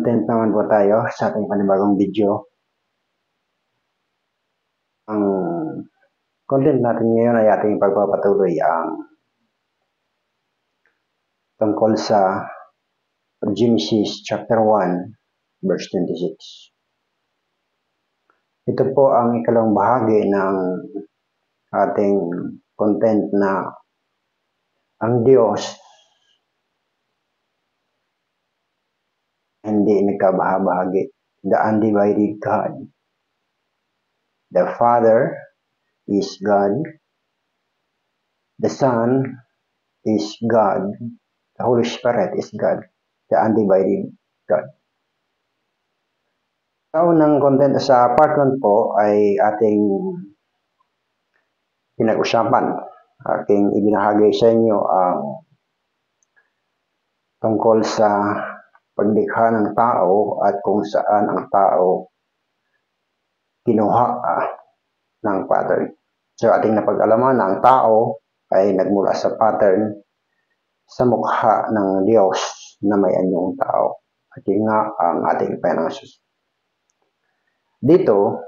content naman po tayo sa ating panibagong video. Ang content natin ngayon ay ating pagpapatuloy ang tungkol sa Genesis chapter 1 verse 26. Ito po ang ikalawang bahagi ng ating content na ang Diyos hindi nagkabahabahagi. The undivided God. The Father is God. The Son is God. The Holy Spirit is God. The undivided God. Sa unang content sa part 1 po ay ating pinag-usapan. Aking ibinahagi sa inyo ang tungkol sa paglikha ng tao at kung saan ang tao kinuha ng pattern. So ating napag-alaman na ang tao ay nagmula sa pattern sa mukha ng Diyos na may anyong tao. At yun nga ang ating pinangasus. Dito,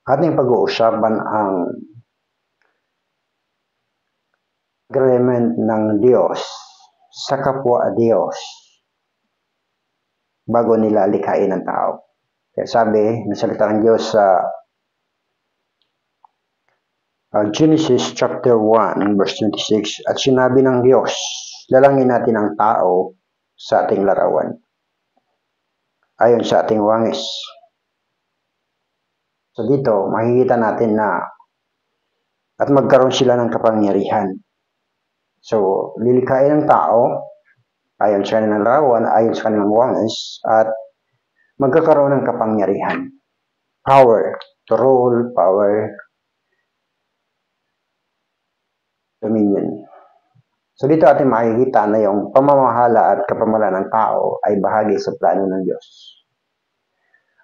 ating pag-uusapan ang agreement ng Diyos sa kapwa Diyos bago nila likhain ang tao. Kaya sabi ng salita ng Diyos sa Genesis chapter 1 verse 26, at sinabi ng Diyos, lalangin natin ang tao sa ating larawan, ayon sa ating wangis. So dito, makikita natin na at magkaroon sila ng kapangyarihan. So, lilikhain ang tao ayon sa kanilang larawan, ayon sa kanilang wangis, at magkakaroon ng kapangyarihan. Power to rule, power, dominion. So dito ating makikita na yung pamamahala at kapamahalaan ng tao ay bahagi sa plano ng Diyos.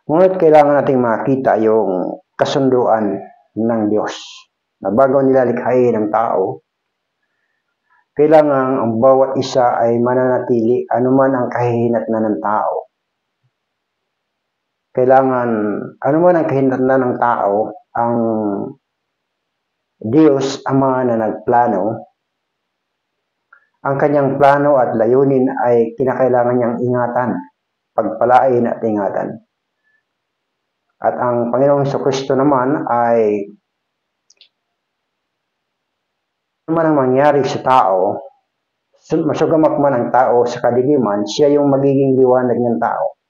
Ngunit kailangan nating makita yung kasunduan ng Diyos na bago nilalikhain ng tao, kailangan ang bawat isa ay mananatili anuman ang kahihinatnan ng tao. Kailangan anuman ang kahihinatnan ng tao, ang Diyos Ama na nagplano, ang kanyang plano at layunin ay kinakailangan niyang ingatan, pagpalain at ingatan. At ang Panginoong Jesucristo naman ay ano man ang mangyari sa tao, masugamak man ang tao sa kadiliman, siya yung magiging liwanag ng tao.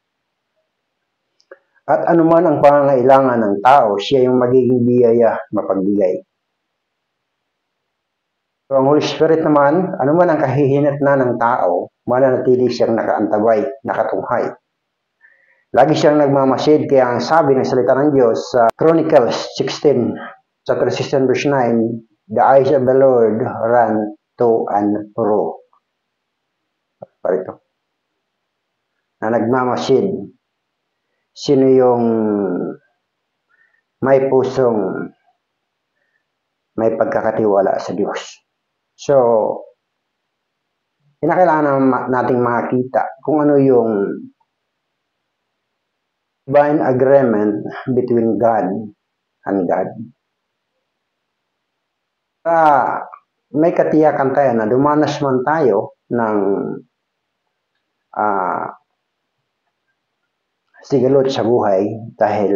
At anuman ang pangangailangan ng tao, siya yung magiging biyaya mapagbigay. So ang Holy Spirit naman, anuman ang kahihinatnan ng tao, mananatili siyang nakaantabay, nakatunghay. Lagi siyang nagmamasid, kaya ang sabi ng salita ng Diyos sa Chronicles 16, chapter 16 verse 9, the eyes of the Lord run to and fro. Parito. Na nagmamasid. Sino yung may pusong may pagkakatiwala sa Diyos? So, kinakailangan nating makita kung ano yung divine agreement between God and God. May katiyakan tayo na dumanas man tayo ng sigalot sa buhay dahil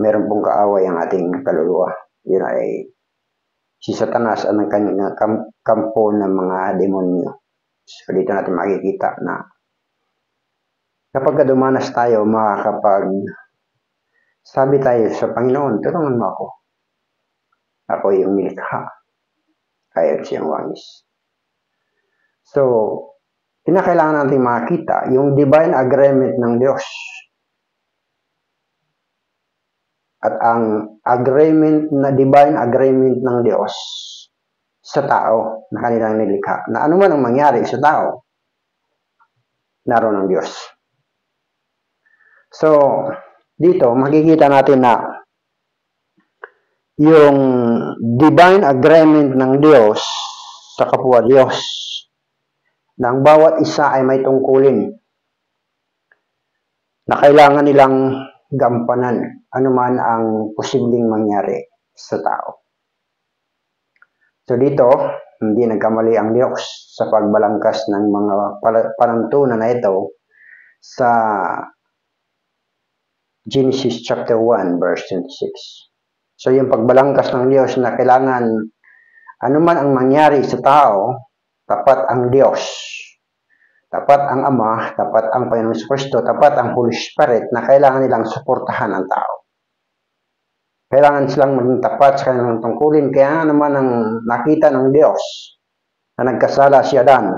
meron pong kaaway ang ating kaluluwa. Yun ay si Satanas ang kanyang kampo ng mga demonyo. So dito natin makikita na kapag dumanas tayo, sabi tayo sa Panginoon, tulungan mo ako. Ako yung nilikha. Ayon siyang wangis. So, kinakailangan natin makita yung divine agreement ng Diyos. At ang divine agreement ng Diyos sa tao na kanilang nilikha. Na anuman ang mangyari sa tao, naroon ang Diyos. So, dito makikita natin na yung divine agreement ng Diyos sa kapwa Diyos na ang bawat isa ay may tungkulin na kailangan nilang gampanan anuman ang posibleng mangyari sa tao. So dito, hindi nagkamali ang Diyos sa pagbalangkas ng mga panuntunan na ito sa Genesis chapter 1 verse 26. So yung pagbalangkas ng Diyos na kailangan anuman ang mangyari sa tao, tapat ang Diyos, tapat ang Ama, tapat ang Panginoon Kristo, tapat ang Holy Spirit na kailangan nilang suportahan ang tao. Kailangan silang maging tapat sa kanilang tungkulin. Kaya naman ang nakita ng Diyos na nagkasala si Adan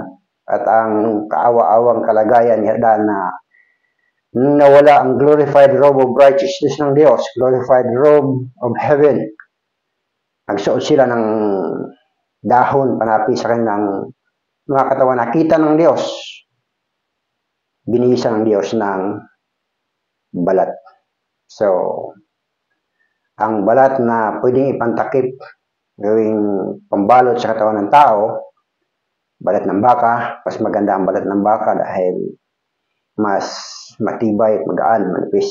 at ang kaawa-awang kalagayan ni Adan na nawala ang glorified robe of righteousness ng Diyos, glorified robe of heaven. Nagsuot sila ng dahon panapi sa kanilang mga katawan. Nakita ng Diyos, binisa ng Diyos ng balat. So, ang balat na pwedeng ipantakip, gawing pambalot sa katawan ng tao, balat ng baka, mas maganda ang balat ng baka dahil mas matibay, magaan, manipis.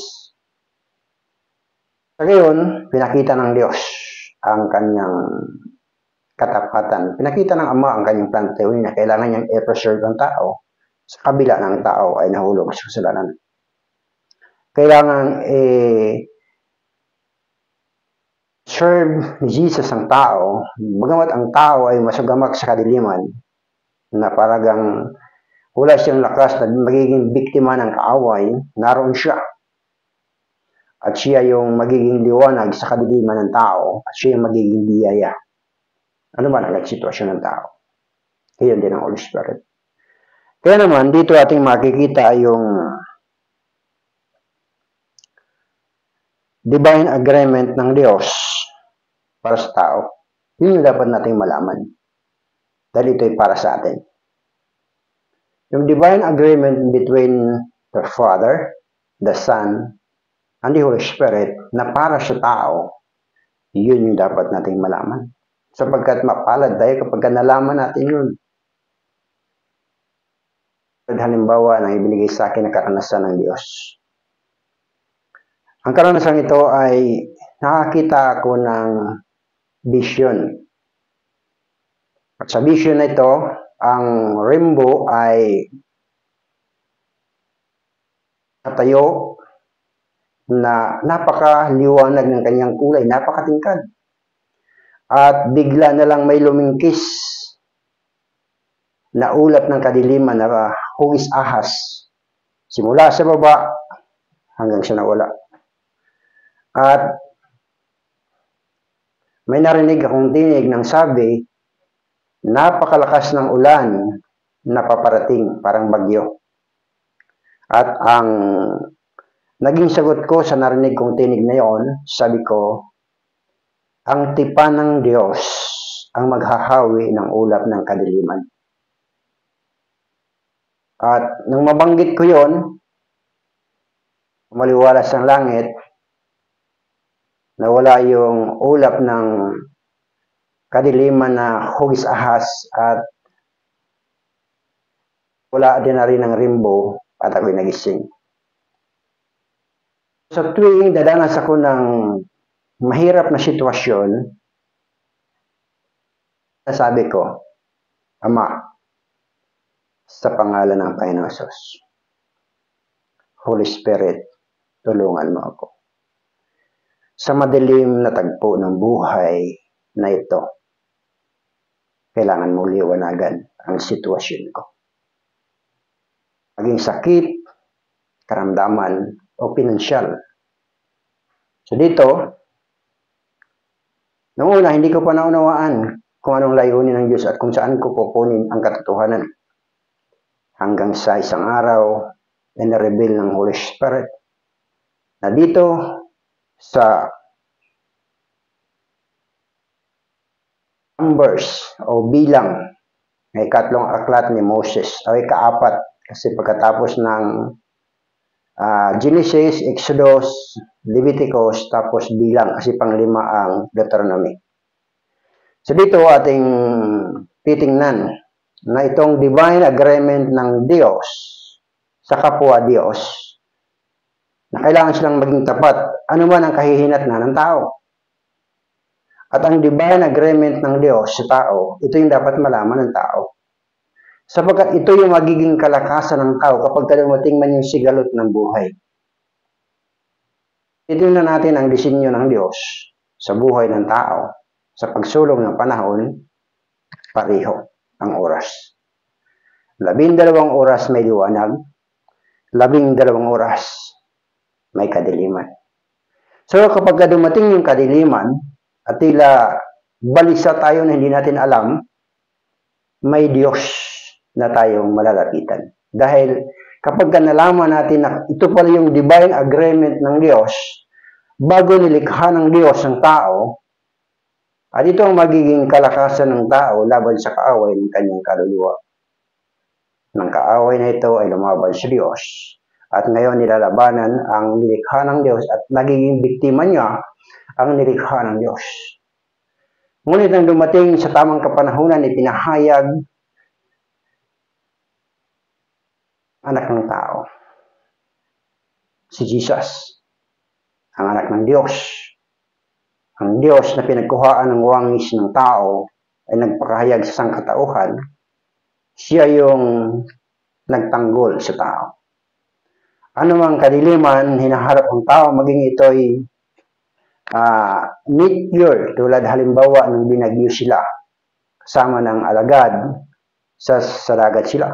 Sa ngayon, pinakita ng Diyos ang kanyang katapatan. Pinakita ng Ama ang kanyang plantewin na kailangan niyang i-preserve ang tao sa kabila ng tao ay nahulog sa kasalanan. Kailangan serve ni Jesus ang tao, bagamat ang tao ay masugamak sa kadiliman, na paragang wala siyang lakas na magiging biktima ng kaaway, naroon siya. At siya yung magiging liwanag sa kadiliman ng tao, at siya yung magiging biyaya. Ano man ang sitwasyon ng tao. Iyon din ang Holy Spirit. Kaya naman, dito ating makikita yung divine agreement ng Diyos para sa tao. Yun yung dapat nating malaman. Dahil ito ay para sa atin. Yung divine agreement between the Father, the Son, and the Holy Spirit na para sa tao, yun yung dapat nating malaman. Sapagkat mapalad tayo kapag nalaman natin yun. Halimbawa na ibinigay sa akin na karanasan ng Diyos. Ang karanasan ito ay nakakita ako ng vision. At sa vision na ito, ang rainbow ay natayo na napakaliwanag ng kanyang kulay, napakatingkad. At bigla na lang may lumingkis na ulap ng kadiliman na hugis ahas. Simula sa baba hanggang sa nawala. At may narinig akong tinig ng sabi, napakalakas ng ulan na paparating, parang bagyo. At ang naging sagot ko sa narinig kong tinig na yon, sabi ko, ang tipan ng Diyos ang maghahawi ng ulap ng kadiliman. At nang mabanggit ko yon, maliwalas ang langit, nawala yung ulap ng kadiliman na hugis ahas at wala din na rin ang rainbow at ako'y nagising. Sa tuwing dadanas ako ng mahirap na sitwasyon, nasabi ko, Ama, sa pangalan ng Panginoon Hesus, Holy Spirit, tulungan mo ako. Sa madilim na tagpo ng buhay na ito, kailangan mo liwanagan ang sitwasyon ko. Maging sakit, karamdaman, o pinansyal. So dito, noong una, hindi ko pa naunawaan kung anong layunin ng Diyos at kung saan ko kukunin ang katotohanan. Hanggang sa isang araw, na-reveal ng Holy Spirit na dito sa numbers o bilang ay ikatlong aklat ni Moses ay kaapat kasi pagkatapos ng Genesis, Exodus, Leviticus, tapos bilang kasi panglima ang Deuteronomy. So dito ating titingnan na itong divine agreement ng Diyos sa kapwa Diyos na kailangan silang maging tapat anuman ang kahihinatnan ng tao. At ang divine agreement ng Diyos sa tao, ito yung dapat malaman ng tao. Sapagkat ito yung magiging kalakasan ng tao kapag dumating man yung sigalot ng buhay. Titingnan natin ang disenyo ng Diyos sa buhay ng tao. Sa pagsulong ng panahon, pareho ang oras. 12 oras may liwanag, 12 oras may kadiliman. So kapag dumating yung kadiliman, at tila balisa tayo na hindi natin alam, may Diyos na tayong malalapitan. Dahil kapag nalaman natin na ito pala yung divine agreement ng Diyos, bago nilikha ng Diyos ang tao, at ito ang magiging kalakasan ng tao laban sa kaaway ng kanyang kaluluwa. Ng kaaway na ito ay lumaban sa Diyos. At ngayon nilalabanan ang nilikha ng Diyos at nagiging biktima niya ang nilikha ng Diyos. Ngunit nang dumating sa tamang kapanahunan, ipinahayag anak ng tao, si Jesus, ang anak ng Diyos. Ang Diyos na pinagkuhaan ng wangis ng tao ay nagpakahayag sa sangkatauhan. Siya yung nagtanggol sa tao. Ano mang kadiliman, hinaharap ang tao, maging ito'y meteor, tulad halimbawa nung binagyo sila, kasama ng alagad, sa dagat sila.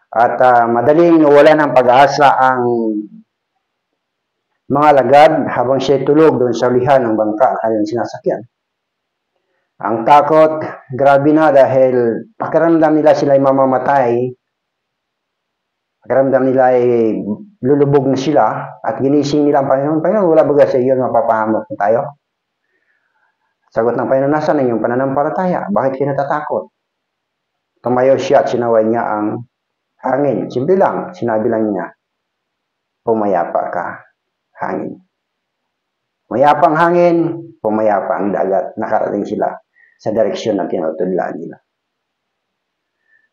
At madaling wala ng pag-asa ang mga alagad habang siya tulog doon sa ulihan ng bangka kanyang sinasakyan. Ang takot, grabe na dahil pakiramdam nila sila ay mamamatay. Pakiramdam nila ay lulubog na sila at ginising nila ang Panginoon. Panginoon, wala baga sa iyo, mapapahamak na tayo. Sagot ng Panginoon, nasa na yung pananampalataya? Bakit kayo natatakot? Tumayo siya at sinaway niya ang hangin. Simple lang, sinabi lang niya, pumayapa ka, hangin. Mayapa ang hangin, pumayapa ang dagat. Nakarating sila sa direksyon na tinutudlaan nila.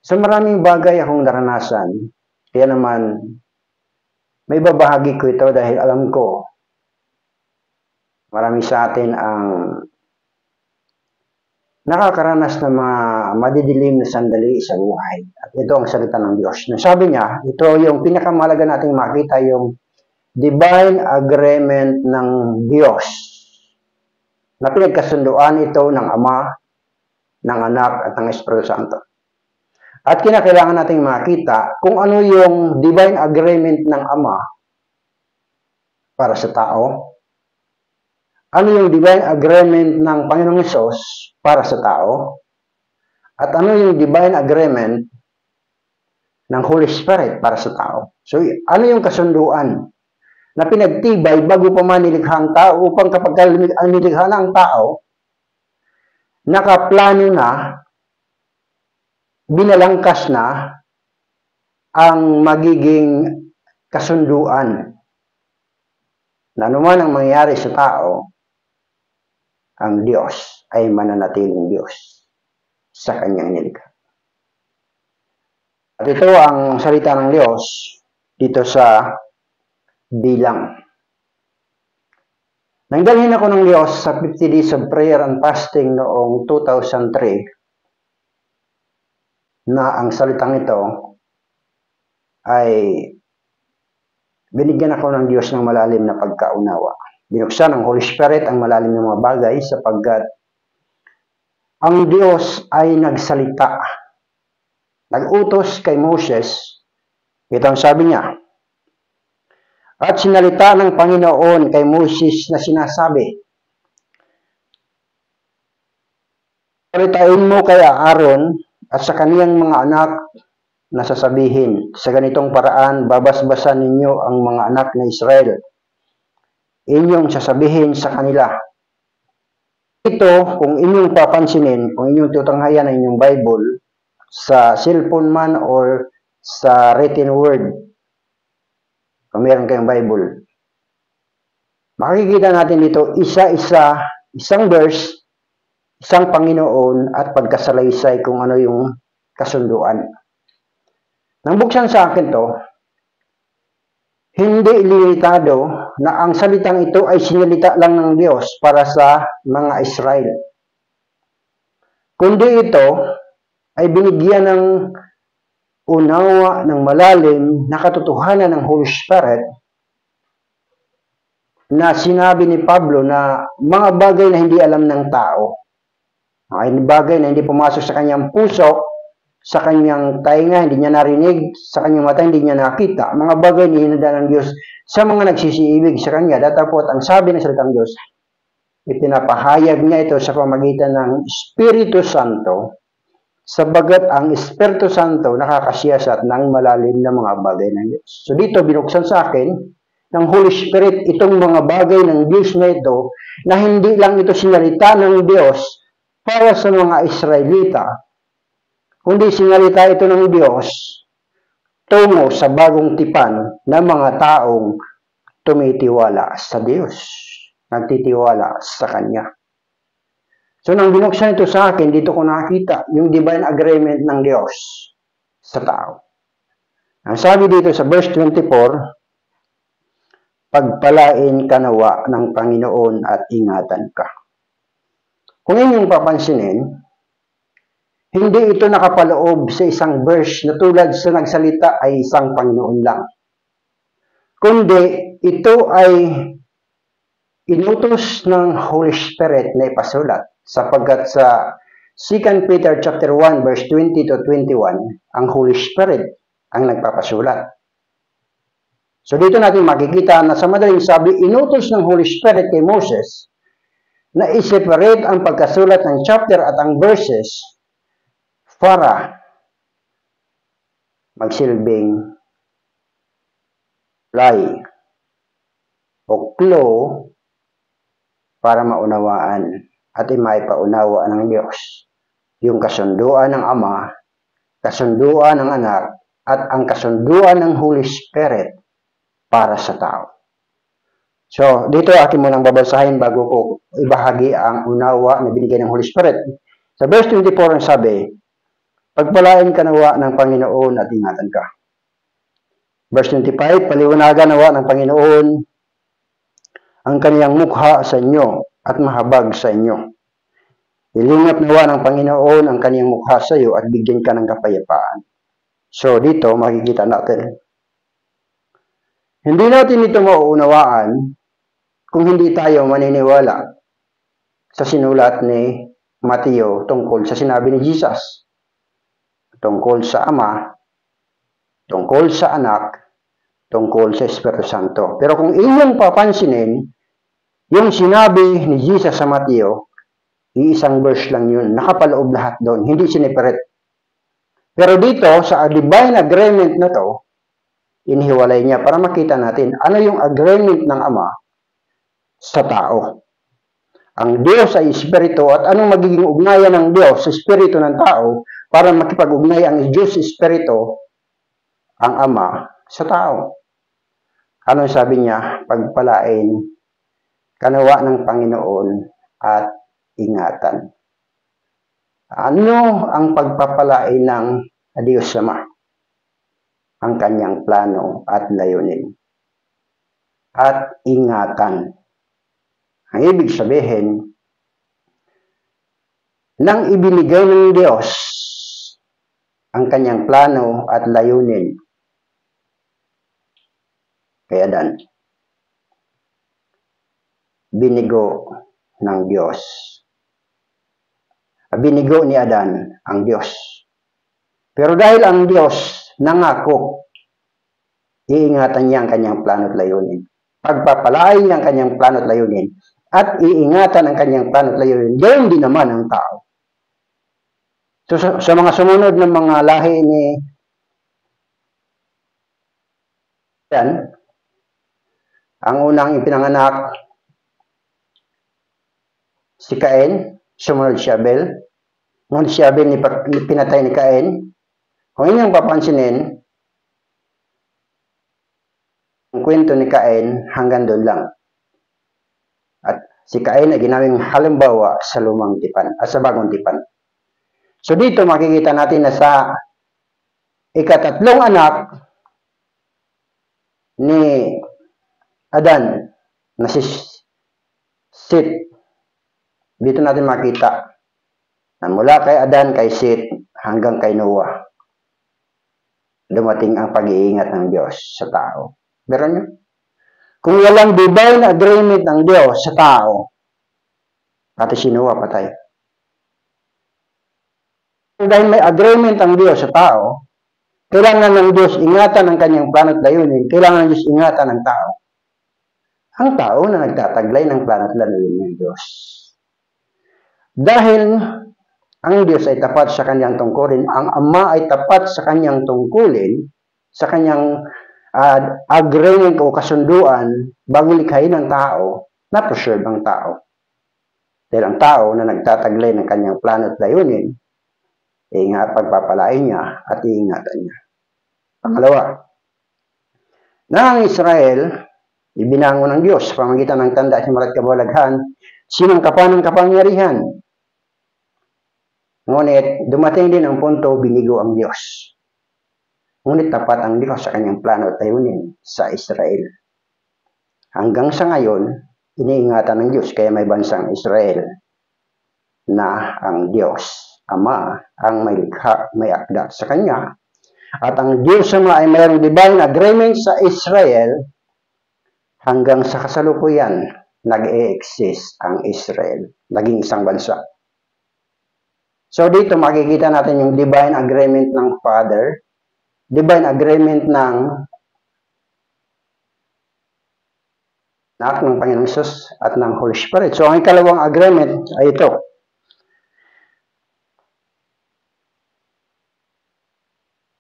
So maraming bagay akong naranasan. Kaya naman, may babahagi ko ito dahil alam ko, marami sa atin ang nakakaranas ng mga madidilim na sandali sa buhay. At ito ang salita ng Diyos. Sabi niya, ito yung pinakamalaga nating makita, yung divine agreement ng Diyos na pinagkasunduan ito ng Ama, ng Anak at ng Espiritu Santo. At kinakailangan nating makita kung ano yung divine agreement ng Ama para sa tao, ano yung divine agreement ng Panginoong Hesus para sa tao, at ano yung divine agreement ng Holy Spirit para sa tao. So, ano yung kasunduan na pinagtibay bago pa man nilikha ang tao upang kapag nilikha na ang tao, nakaplano na, binalangkas na ang magiging kasunduan na anuman ang mangyari sa tao, ang Diyos ay mananatiling Diyos sa kanyang nilikha. At ito ang salita ng Diyos dito sa bilang. Nanggalhin ako ng Diyos sa 50 days of prayer and fasting noong 2003 na ang salitang ito ay binigyan ako ng Diyos ng malalim na pagkaunawa. Binuksan ng Holy Spirit ang malalim ng mga bagay sapagkat ang Diyos ay nagsalita. Nag-utos kay Moses. Ito ang sabi niya. At sinalita ng Panginoon kay Moses na sinasabi, salitain mo kay Aaron at sa kaniyang mga anak na sasabihin, sa ganitong paraan, babasbasan ninyo ang mga anak na Israel. Inyong sasabihin sa kanila. Ito, kung inyong papansinin, kung inyong tutanghayan ang inyong Bible, sa cellphone man or sa written word, kung meron kayong Bible, makikita natin dito, isang verse, isang Panginoon at pagkasalaysay kung ano yung kasunduan. Nang buksan sa akin to, hindi limitado na ang salitang ito ay sinalita lang ng Diyos para sa mga Israel. Kundi ito ay binigyan ng unawa ng malalim na katotohanan ng Holy Spirit na sinabi ni Pablo na mga bagay na hindi alam ng tao, mga bagay na hindi pumasok sa kanyang puso, sa kanyang tainga, hindi niya narinig, sa kanyang mata, hindi niya nakita, mga bagay na hinanda ng Diyos sa mga nagsisiibig sa kanya. Datapot ang sabi ng salitang Diyos, ipinapahayag niya ito sa pamagitan ng Espiritu Santo, sabagat ang Espiritu Santo nakakasiyasat ng malalim na mga bagay ng Diyos. So dito, binuksan sa akin ng Holy Spirit itong mga bagay ng Diyos na ito, na hindi lang ito sinalita ng Diyos para sa mga Israelita, kundi sinalita ito ng Diyos tungo sa bagong tipan ng mga taong tumitiwala sa Diyos, nagtitiwala sa Kanya. So, nang binuksan ito sa akin, dito ko nakita yung divine agreement ng Diyos sa tao. Ang sabi dito sa verse 24, pagpalain ka nawa ng Panginoon at ingatan ka. Kung inyong papansinin, hindi ito nakapaloob sa isang verse na tulad sa nagsalita ay isang Panginoon lang. Kundi ito ay inutos ng Holy Spirit na ipasulat, sapagkat sa 2 Peter chapter 1 verse 20 to 21, ang Holy Spirit ang nagpapasulat. So dito natin makikita na sa madaling sabi, inutos ng Holy Spirit kay Moses na i-separate ang pagkasulat ng chapter at ang verses para magsilbing lay o clue para maunawaan at maipaunawa ng Diyos yung kasunduan ng Ama, kasunduan ng Anak, at ang kasunduan ng Holy Spirit para sa tao. So, dito akin munang babasahin bago ko ibahagi ang unawa na binigay ng Holy Spirit. Sa verse 24 ang sabi, pagpalain ka nawa ng Panginoon at ingatan ka. Verse 25, paliwanagan nawa ng Panginoon ang kaniyang mukha sa inyo at mahabag sa inyo. Ilingap nawa ng Panginoon ang kaniyang mukha sa iyo at bigyan ka ng kapayapaan. So, dito makikita natin. Hindi natin ito mauunawaan kung hindi tayo maniniwala sa sinulat ni Mateo tungkol sa sinabi ni Jesus, tungkol sa Ama, tungkol sa Anak, tungkol sa Espiritu Santo. Pero kung inyong papansinin, yung sinabi ni Jesus sa Mateo, iisang verse lang yun, nakapaloob lahat doon, hindi sineparate. Pero dito, sa divine agreement na to, inihiwalay niya para makita natin ano yung agreement ng Ama sa tao. Ang Diyos ay Espiritu at anong magiging ugnayan ng Diyos sa Espiritu ng tao para makipag-ugnay ang Diyos Espiritu, ang Ama, sa tao. Anong sabi niya? Pagpalain kanawa ng Panginoon at ingatan. Ano ang pagpapalain ng Diyos Ama? Ang kanyang plano at layunin. At ingatan. Ang ibig sabihin, nang ibinigay ng Diyos ang kanyang plano at layunin kay Adan, binigo ng Diyos. Binigo ni Adan ang Diyos. Pero dahil ang Diyos nangako, iingatan niya ang kanyang plano at layunin. Pagpapalain niya ang kanyang plano at layunin at iingatan ang kanyang plano at layunin. Gayon din naman ang tao. So, sa mga sumunod ng mga lahi ni yan, ang unang ipinanganak si Cain, sumunod si Abel. Ngunit si Abel pinatay ni Cain. Kung inyong papansinin, ang kwento ni Cain hanggang doon lang. At si Cain ay ginawing halimbawa sa lumang tipan, sa bagong tipan. So dito makikita natin na sa ikatatlong anak, ni Adan na si Seth. Dito natin makita na mula kay Adan, kay Seth, hanggang kay Noah, dumating ang pag-iingat ng Diyos sa tao. Meron nyo? Kung walang divine agreement ng Diyos sa tao, pati si Noah patay. Dahil may agreement ang Diyos sa tao, kailangan ng Diyos ingatan ang kanyang plano at layunin. Kailangan ng Diyos ingatan ng tao. Ang tao na nagtataglay ng plano at layunin ng Diyos. Dahil ang Diyos ay tapat sa kanyang tungkulin, ang Ama ay tapat sa kanyang tungkulin, sa kanyang agreement o kasunduan bago likhain ng tao, na-preserve ang tao. Dahil ang tao na nagtataglay ng kanyang plano at layunin, pagpapalain niya at iingatan niya. Pangalawa, na ang Israel, ibinangon ng Diyos sa pamamagitan ng tanda, simula at kabalaghan, sinangkapan ng kapangyarihan. Ngunit, dumating din ang punto, binigo ang Diyos. Ngunit tapat ang Diyos sa kanyang plano at layunin sa Israel. Hanggang sa ngayon, iniingatan ng Diyos, kaya may bansang Israel na ang Diyos, Ama, ang may likha, may akda sa kanya. At ang Diyos Ama ay mayroong divine agreement sa Israel. Hanggang sa kasalukuyan, nag-e-exist ang Israel. Naging isang bansa. So dito makikita natin yung divine agreement ng Father, divine agreement ng anak ng Panginoong Hesus at ng Holy Spirit. So ang ikalawang agreement ay ito.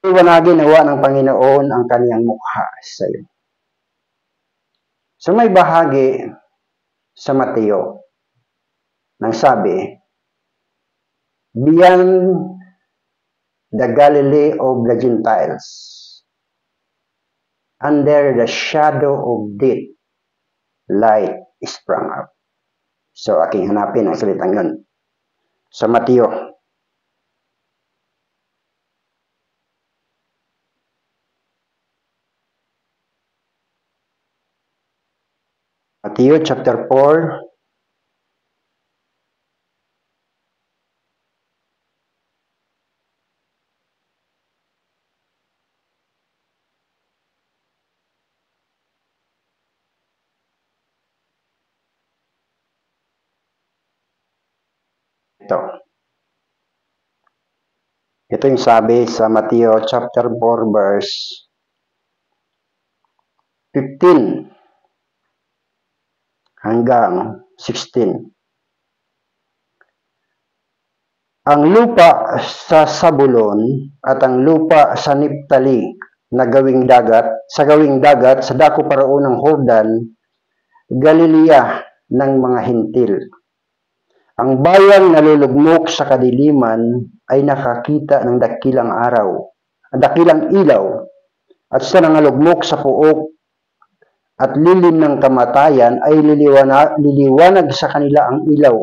Iwanagin nawa ng Panginoon ang kaniyang mukha sa iyo. So may bahagi sa Mateo nang sabi, beyond the Galilee of the Gentiles, under the shadow of death, light sprang up. So aking hanapin ang salitang yun. Sa Mateo. Matthew chapter 4. Ito yung sabi sa Matthew chapter 4 verse 15 hanggang 16. Ang lupa sa Zabulon at ang lupa sa Naphtali na gawing dagat, sa dako paraon ng Jordan, Galilea ng mga Hintil. Ang bayang nalulugmok sa kadiliman ay nakakita ng dakilang ilaw, at sa nangalugmok sa puok at lilim ng kamatayan ay liliwanag sa kanila ang ilaw.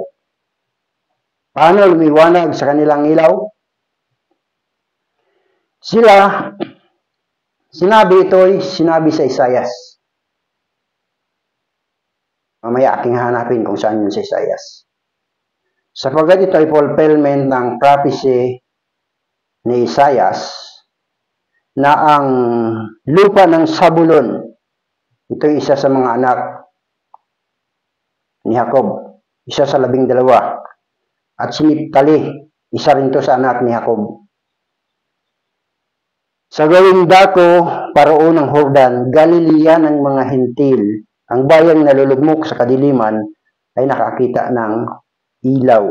Paano lumiwanag sa kanilang ilaw? Sinabi sa Isaias. Mamaya aking hanapin kung saan yun sa Isaias. Sapagkat ito ay fulfillment ng prophecy ni Isaias na ang lupa ng Zabulon, ito ay isa sa mga anak ni Jacob, isa sa 12. At si Naphtali, isa rin to sa anak ni Jacob. Sa gawing dako, paroon ng Jordan, Galilea ng mga Hintil, ang bayang nalulugmok sa kadiliman ay nakakita ng ilaw.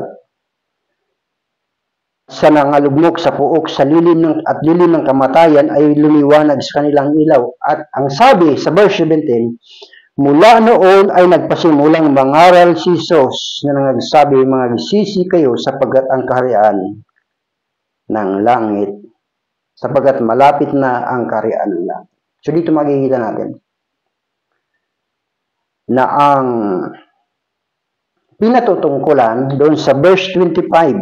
Sa nangalugmok sa puok sa lilim ng kamatayan ay lumiwanag sa kanilang ilaw. At ang sabi sa verse 17, mula noon ay nagpasimulang mangaral si Jesus na nagsabi, magsisi kayo sapagkat ang kaharian ng langit, sapagkat malapit na ang kaharian ng langit. So dito makikita natin na ang pinatutungkulan doon sa verse 25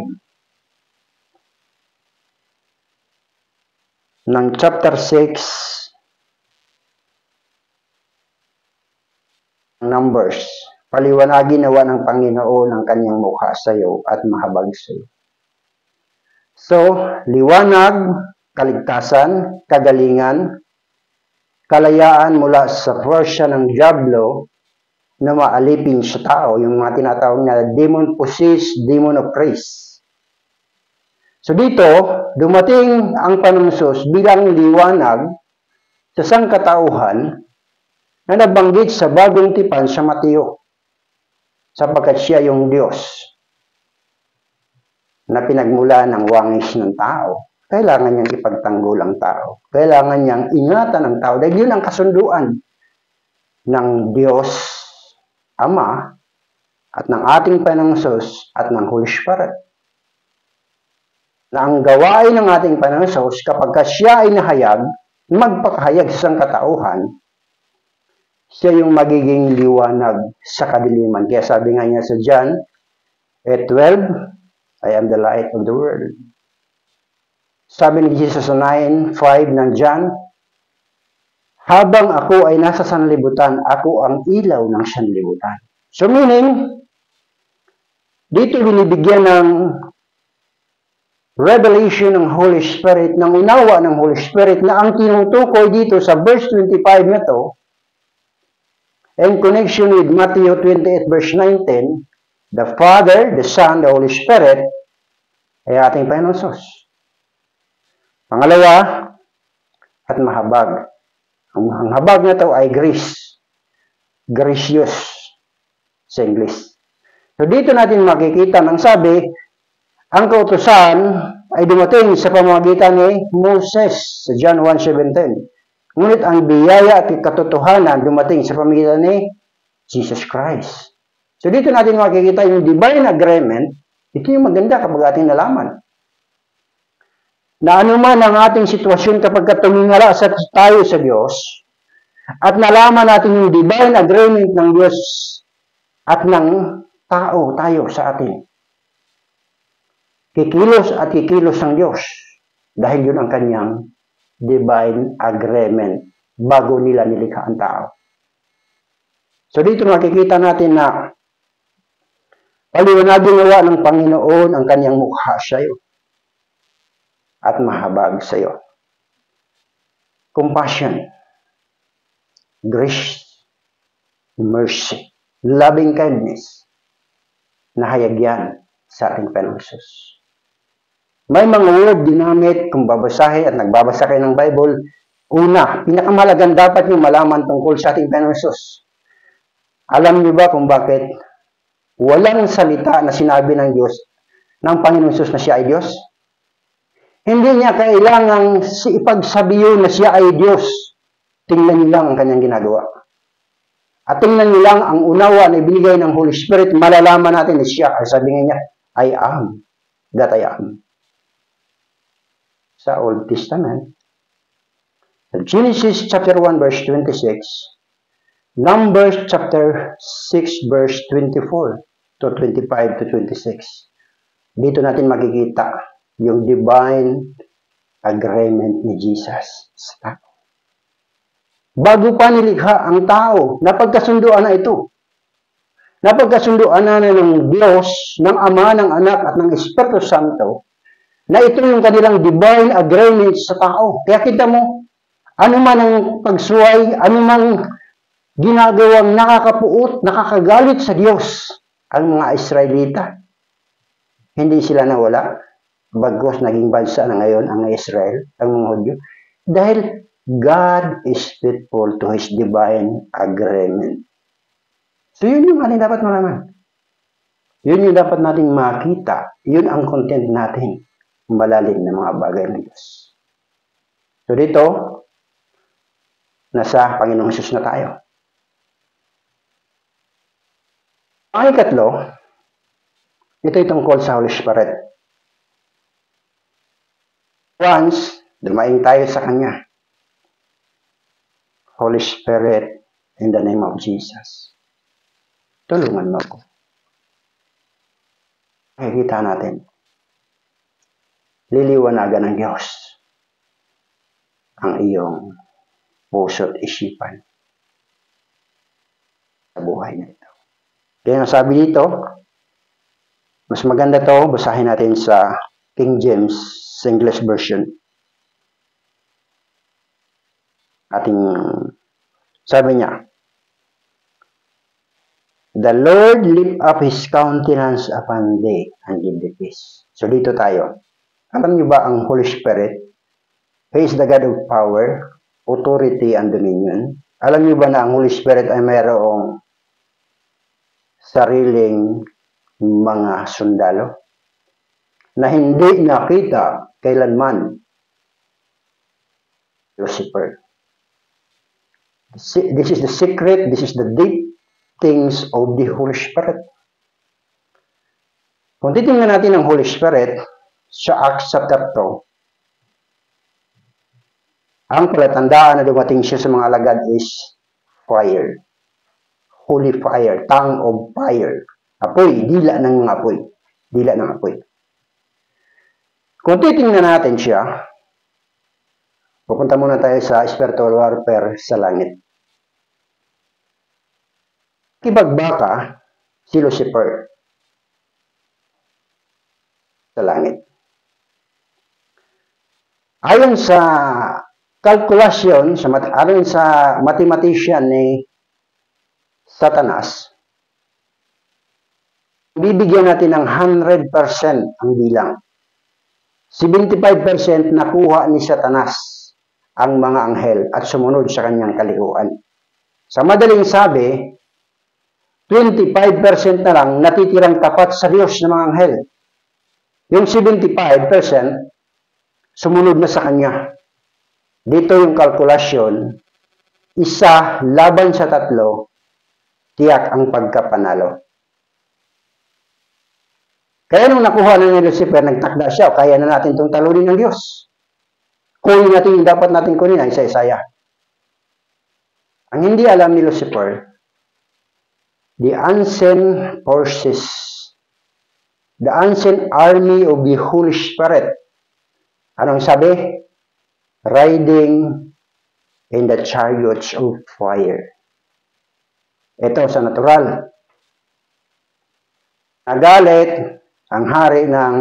ng chapter 6 Numbers. Paliwanagin nawa ng Panginoon ang kanyang mukha sa iyo at mahabag sa iyo. So, liwanag, kaligtasan, kagalingan, kalayaan mula sa forsya ng diablo na maalipin sa tao, yung mga tinatawag na demon-possessed, demon-oppressed. So dito, dumating ang panungsos bilang liwanag sa sangkatauhan na nabanggit sa bagong tipan sa Mateo, sapagkat siya yung Diyos na pinagmula ng wangis ng tao. Kailangan niyang ipagtanggol ang tao. Kailangan niyang ingatan ang tao. Dahil yun ang kasunduan ng Diyos Ama at ng ating Panginoon at ng Holy Spirit. Na ang gawain ng ating Panginoon kapag siya ay nahayag, magpakahayag sa sangkatauhan, siya yung magiging liwanag sa kadiliman. Kaya sabi nga niya sa John 8:12, I am the light of the world. Sabi ni Jesus sa 9:5 ng John, habang ako ay nasa sanlibutan, ako ang ilaw ng sanlibutan. So meaning, dito binibigyan ng revelation ng Holy Spirit, ng unawa ng Holy Spirit, na ang tinutukoy dito sa verse 25 na to, in connection with Matthew 28 verse 19, the Father, the Son, the Holy Spirit, ay ating Panginoon Sus. Pangalawa, at mahabag. Ang habag na to ay grace. Gracious sa English. So dito natin makikita ng sabi, ang kautusan ay dumating sa pamamagitan ni Moses sa John 1:17. Ngunit ang biyaya at katotohanan dumating sa pamamagitan ni Jesus Christ. So dito natin makikita yung divine agreement. Ito yung maganda kapag ating nalaman. Na anuman ang ating sitwasyon kapag tumingala tayo sa Diyos at nalaman natin yung divine agreement ng Diyos at ng tao tayo sa atin. Kikilos at kikilos ang Diyos dahil yun ang kanyang divine agreement bago nila nilikha ang tao. So dito makikita natin na paliwanagin nawa ng Panginoon ang kanyang mukha sa iyo at mahabag sa iyo. Compassion, grace, mercy, loving kindness, nahayag yan sa ating Panginoon Jesus. May mga word ginamit kung babasahin at nagbabasa kayo ng Bible. Una, pinakamalagang dapat nyo malaman tungkol sa ating Panginoon Jesus. Alam niyo ba kung bakit walang salita na sinabi ng Diyos ng Panginoon Jesus na siya ay Diyos? Hindi niya kailangang ipagsabihin na siya ay Diyos. Tingnan niyo lang ang kanyang ginagawa. At tingnan niyo lang ang unawa na ibinigay ng Holy Spirit, malalaman natin na siya. Ay sabi niya, I am that I am. Sa Old Testament, Genesis chapter 1 verse 26, Numbers chapter 6 verse 24 to 25 to 26. Dito natin makikita yung divine agreement ni Jesus sa tao. Bago pa nilikha ang tao, napagkasunduan na ito. Napagkasunduan na ng Diyos, ng Ama, ng Anak, at ng Espiritu Santo, na ito yung kanilang divine agreement sa tao. Kaya kita mo, ano man ang pagsuway, ano man ginagawang nakakapuot, nakakagalit sa Diyos, ang mga Israelita, hindi sila nawala. Bagos naging bansa na ngayon ang Israel, ang mga Hudyo. Dahil God is faithful to His divine agreement. So yun yung ating dapat malaman. Yun yung dapat nating makita. Yun ang content natin. Malalim na mga bagay ng Diyos. So dito, nasa Panginoong Jesus na tayo. Ang ikatlo, ito tungkol sa Holy Spirit. Once, dumaing tayo sa Kanya. Holy Spirit, in the name of Jesus. Tulungan mo ako. Makikita natin. Liliwanagan ng Diyos ang iyong puso't isipan. sa buhay na ito. Kaya ang sabi dito, mas maganda to, basahin natin sa King James English Version. Sabi niya, the Lord lift up His countenance upon thee and give thee peace. So dito tayo. Alam niyo ba ang Holy Spirit? He is the God of power, authority, and dominion. Alam niyo ba na ang Holy Spirit ay mayroong sariling mga sundalo na hindi nakita kailanman Lucifer. This is the secret, this is the deep things of the Holy Spirit. Kung titingnan natin ang Holy Spirit sa Acts chapter 2, ang palatandaan na dumating siya sa mga alagad is fire. Holy fire, tongue of fire. Apoy, dila ng mga apoy. Dila ng apoy. Kung titingnan natin siya, pupunta muna tayo sa spiritual warfare sa langit. Kibagbaka si Lucifer sa langit. Ayon sa kalkulasyon, ayon sa mathematician ni Satanas, bibigyan natin ng 100% ang bilang. 75% nakuha ni Satanas ang mga anghel at sumunod sa kanyang kalikuan. Sa madaling sabi, 25% na lang natitirang tapat sa Diyos ng mga anghel. Yung 75%, sumunod na sa kanya. Dito yung kalkulasyon, isa laban sa 3, tiyak ang pagkapanalo. Kaya nung nakuha na ni Lucifer, nagtakda siya, kaya na natin itong talunin ng Diyos. Kunin natin yung dapat natin kunin ay isa-isaya. Ang hindi alam ni Lucifer, the unseen forces, the unseen army of the Holy Spirit. Anong sabi? Riding in the chariots of fire. Ito sa natural. Nagalit ang hari ng,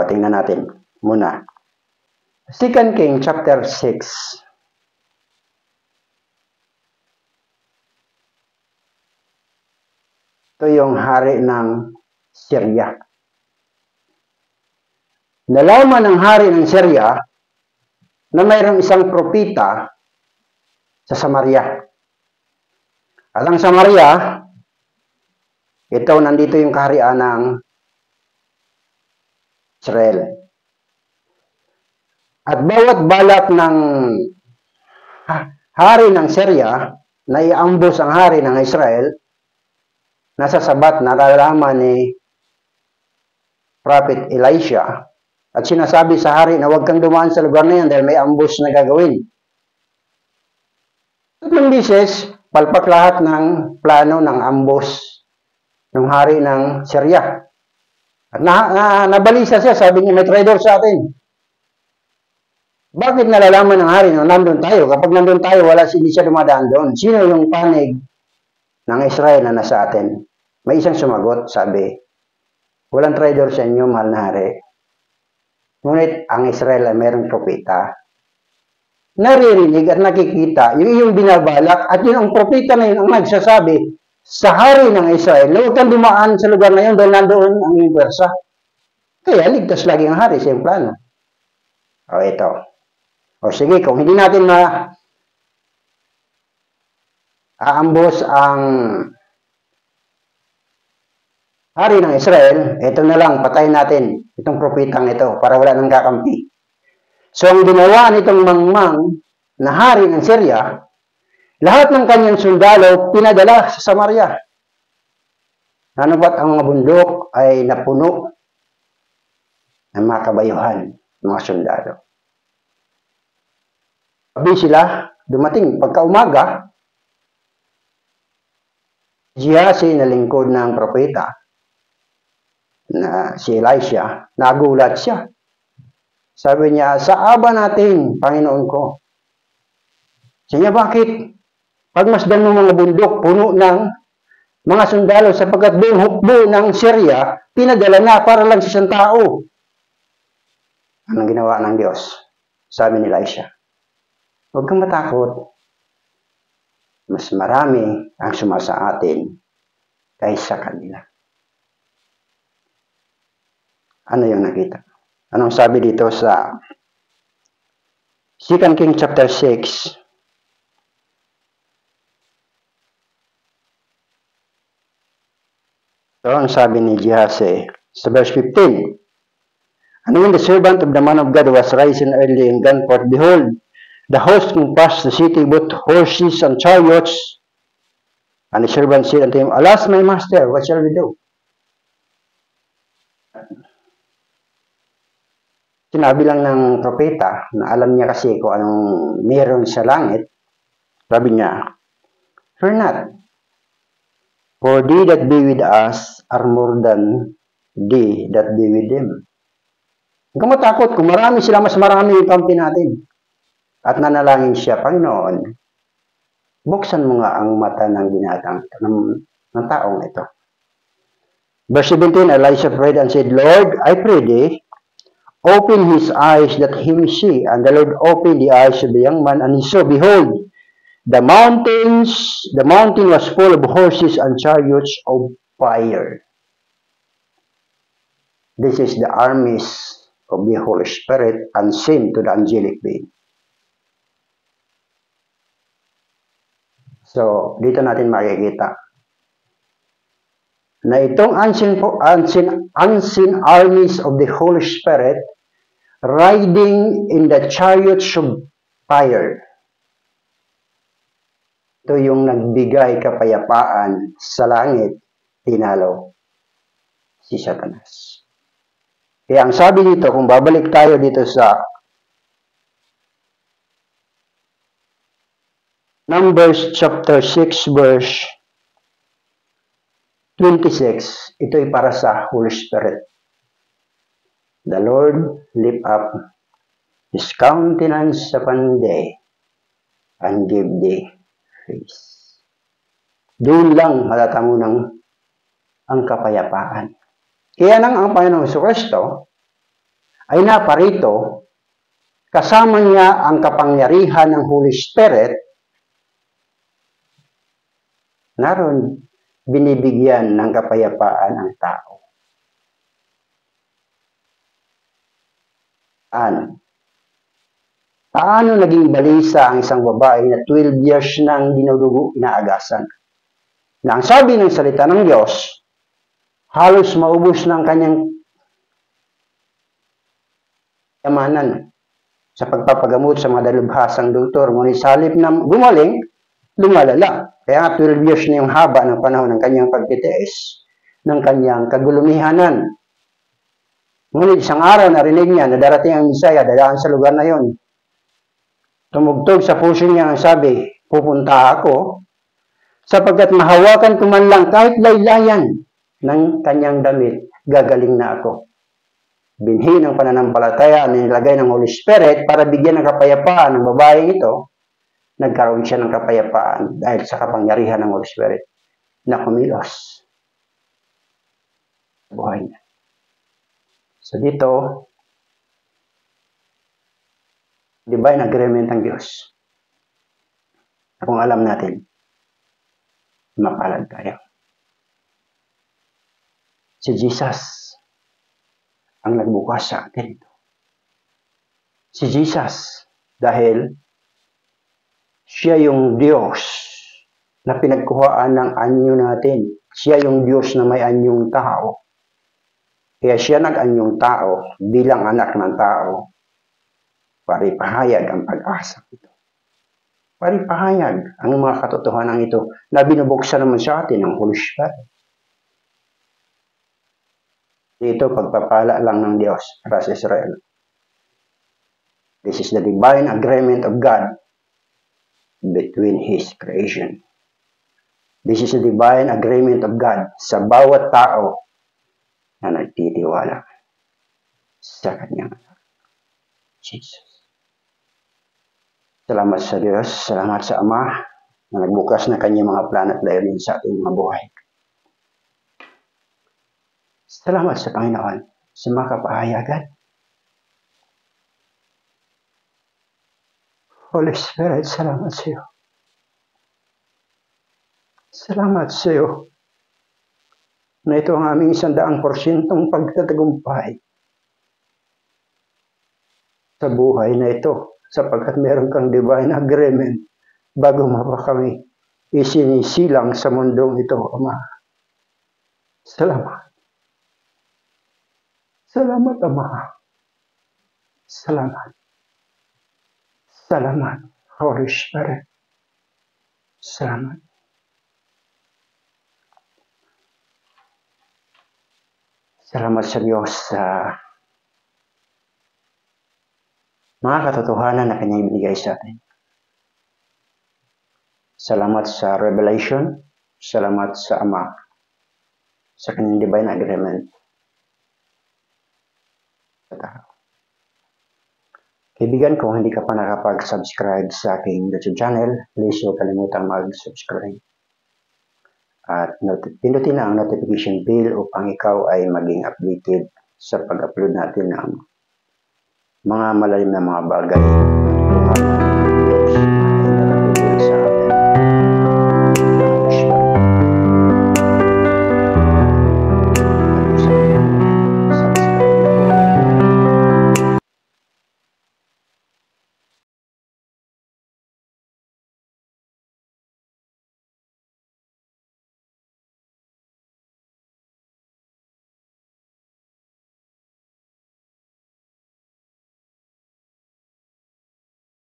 tingnan natin muna. 2 Kings chapter 6. Ito yung hari ng Syria. Nalaman ng hari ng Syria na mayroong isang propeta sa Samaria. At ang Samaria, ito, nandito yung kaharian ng Israel. At bawat balak ng hari ng Syria na iambos ang hari ng Israel, nasa sabat na nalalaman ni Prophet Elisha at sinasabi sa hari na huwag kang dumaan sa lugar na yan dahil may ambush na gagawin. At ng bises, palpak lahat ng plano ng ambush ng hari ng Syria. At nabalisa siya, sabi niya, may traitor sa atin. Bakit nalalaman ng hari na nandun tayo? Kapag nandun tayo, hindi siya dumadaan doon. Sino yung panig ng Israel na nasa atin? May isang sumagot, sabi, walang traitor sa inyo, mahal na hari. Ngunit ang Israel ay mayroong propeta. Naririnig at nakikita yung iyong binabalak at yun ang propeta na yun ang nagsasabi sa hari ng Israel na huwag kang dumaan sa lugar na yun dahil nandoon ang iyong pwersa. Kaya ligtas lagi ang hari sa iyong plano. O ito. O sige, kung hindi natin aambos ang hari ng Israel, ito na lang, patayin natin itong propetang ito para wala nang kakampi. So, ang ginawa nitong mangmang na hari ng Syria, lahat ng kanyang sundalo pinadala sa Samaria. Ano ba't ang mga bundok ay napuno ng mga kabayuhan, mga sundalo. Sabi sila, dumating pagka-umaga, Gehazi na lingkod ng propeta, na si Elisha, nagulat siya. Sabi niya, sa aba natin, Panginoon ko. Siya, bakit? Pagmasdan mo mga bundok, puno ng mga sundalo sapagkat buong hukbo ng Syria, pinadala na para lang sa isang tao. Anong ginawa ng Diyos? Sabi ni Elisha, huwag kang matakot. Mas marami ang sumasa atin kaysa kanila. Ano yung nakita? Anong sabi dito sa 2 Kings chapter 6? So, ang sabi ni Gehazi sa verse 15, and when the servant of the man of God was rising early and gone forth, behold, the host compassed the city, both horses and chariots. And the servant said unto him, alas, my master, what shall we do? Sinabi lang ng propeta na alam niya kasi kung anong meron sa langit. Sabi niya, fear not, for they that be with us are more than they that be with them. Huwag kang matakot, kung marami sila, mas marami yung kampi natin. At nanalangin siya, Panginoon, buksan mo nga ang mata ng binatang ng taong ito. Verse 17, Elisha prayed and said, Lord, I pray thee, open his eyes that he may see. And the Lord opened the eyes of the young man, and he saw, behold, the mountain was full of horses and chariots of fire. This is the armies of the Holy Spirit unseen to the angelic being. So, dito natin makikita na itong unseen armies of the Holy Spirit riding in the chariots of fire. Ito yung nagbigay kapayapaan sa langit, tinalo si Satanas. Kaya ang sabi dito, kung babalik tayo dito sa Numbers chapter 6 verse 26, ito ay para sa Holy Spirit. The Lord lift up his countenance upon thee and give thee peace. Doon lang matatamo ng ang kapayapaan. Kaya nang ang Panginoong Kristo ay naparito, kasama niya ang kapangyarihan ng Holy Spirit, naroon binibigyan ng kapayapaan ang tao. Paano naging balisa ang isang babae na 12 years nang dinudugo inaagasan? Na ang sabi ng salita ng Diyos, halos maubos ng kanyang yamanan sa pagpapagamot sa mga dalubhasang doktor. Ngunit sa halip na gumaling, lumalala. Kaya nga 12 years na yung haba ng panahon ng kanyang pagtitiis, ng kanyang kagulumihanan. Ngunit isang araw narinig niya na darating ang Misaya, dadaan sa lugar na yon. Tumugtog sa puso niya ang sabi, pupunta ako, sapagkat mahawakan ko man lang kahit laylayan ng kanyang damit, gagaling na ako. Binhi ng pananampalataya na nilagay ng Holy Spirit para bigyan ng kapayapaan ng babaeng ito, nagkaroon siya ng kapayapaan dahil sa kapangyarihan ng Holy Spirit na kumilos sa buhay niya. So dito, divine agreement ng Diyos. Kung alam natin, mapalad tayo. Si Jesus ang nagbukas sa atin ito. Si Jesus, dahil siya yung Diyos na pinagkuhaan ng anyo natin. Siya yung Diyos na may anyong tao. Kaya siya nag-anyong tao bilang anak ng tao. Paripahayag ang pag-asa ito. Paripahayag ang mga katotohanan ito na binubuksan naman sa atin ng Holy Spirit. Dito, pagpapala lang ng Diyos para sa Israel. This is the divine agreement of God between His creation. This is a divine agreement of God sa bawat tao na nagtitiwala sa Kanyang anak, Jesus. Salamat sa Diyos, salamat sa Ama, na nagbukas ng kanyang mga plano at layunin sa ating mga buhay. Salamat sa Panginoon sa mga kapahayagan. Holy Spirit, salamat sa iyo. Salamat sa iyo na ito ang aming 100% pagtatagumpay sa buhay na ito sapagkat meron kang divine agreement bago mapa kami isinisilang sa mundong ito, Ama. Salamat. Salamat, Ama. Salamat. Salamat, Holy Spirit. Salamat. Salamat sa Diyos sa mga katotohanan na Kanyang ibinigay sa atin. Salamat sa revelation. Salamat sa Ama sa Kanyang divine agreement. Kaibigan, kung hindi ka pa nakapag-subscribe sa aking YouTube channel, please huwag kalimutang mag-subscribe. At pindutin na ang notification bell upang ikaw ay maging updated sa pag-upload natin ng mga malalim na mga bagay tungkol sa Diyos.